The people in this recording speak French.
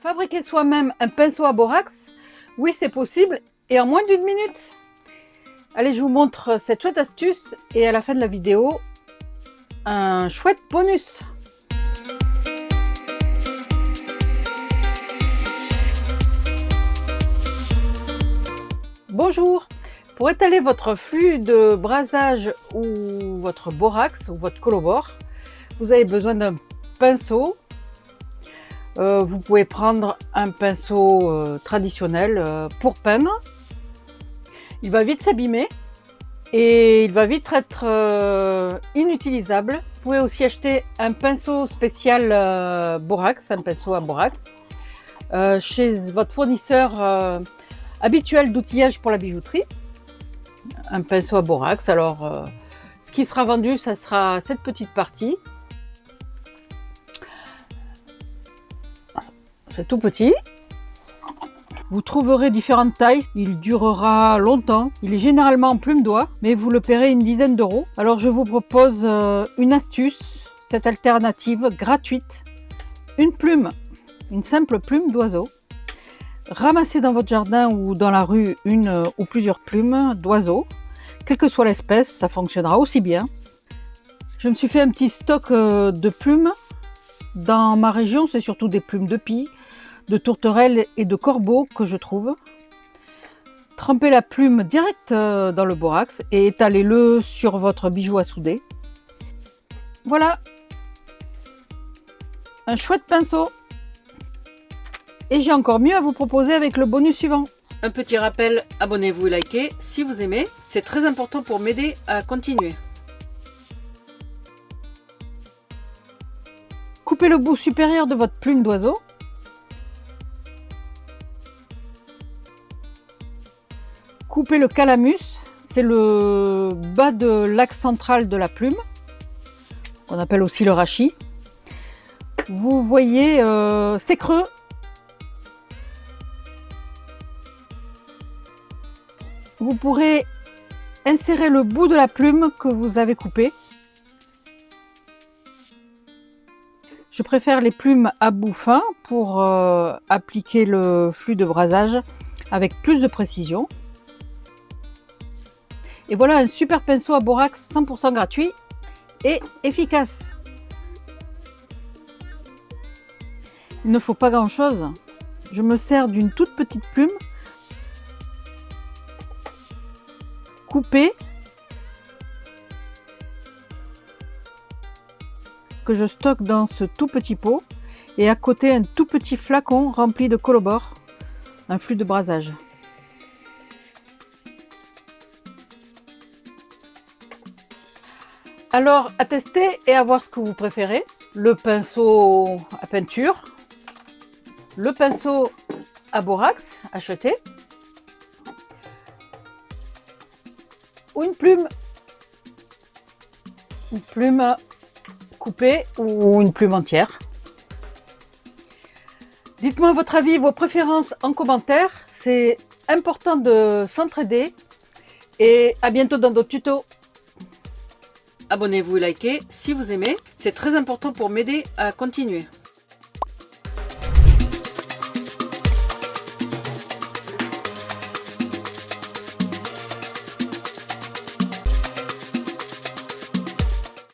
Fabriquer soi-même un pinceau à borax, oui c'est possible et en moins d'une minute. Allez, je vous montre cette chouette astuce et à la fin de la vidéo, un chouette bonus. Bonjour. Pour étaler votre flux de brasage ou votre borax ou votre collabore, vous avez besoin d'un pinceau. Vous pouvez prendre un pinceau traditionnel pour peindre. Il va vite s'abîmer et il va vite être inutilisable. Vous pouvez aussi acheter un pinceau spécial borax, un pinceau à borax, chez votre fournisseur habituel d'outillage pour la bijouterie. Un pinceau à borax. Alors, ce qui sera vendu, ça sera cette petite partie. C'est tout petit. Vous trouverez différentes tailles. Il durera longtemps. Il est généralement en plume d'oie, mais vous le paierez une dizaine d'euros. Alors, je vous propose une astuce, cette alternative gratuite. Une plume, une simple plume d'oiseau. Ramassez dans votre jardin ou dans la rue une ou plusieurs plumes d'oiseaux. Quelle que soit l'espèce, ça fonctionnera aussi bien. Je me suis fait un petit stock de plumes. Dans ma région, c'est surtout des plumes de pie, de tourterelles et de corbeaux que je trouve. Trempez la plume direct dans le borax et étalez-le sur votre bijou à souder. Voilà, un chouette pinceau. Et j'ai encore mieux à vous proposer avec le bonus suivant. Un petit rappel, abonnez-vous et likez si vous aimez, c'est très important pour m'aider à continuer. Coupez le bout supérieur de votre plume d'oiseau. Coupez le calamus, c'est le bas de l'axe central de la plume, qu'on appelle aussi le rachis. Vous voyez, c'est creux. Vous pourrez insérer le bout de la plume que vous avez coupé. Je préfère les plumes à bout fin pour appliquer le flux de brasage avec plus de précision. Et voilà un super pinceau à borax 100% gratuit et efficace. Il ne faut pas grand chose. Je me sers d'une toute petite plume coupée que je stocke dans ce tout petit pot et à côté un tout petit flacon rempli de collabore, un flux de brasage. Alors à tester et à voir ce que vous préférez. Le pinceau à peinture, le pinceau à borax acheté, ou une plume coupée ou une plume entière. Dites-moi votre avis, vos préférences en commentaire. C'est important de s'entraider et à bientôt dans d'autres tutos. Abonnez-vous et likez si vous aimez, c'est très important pour m'aider à continuer.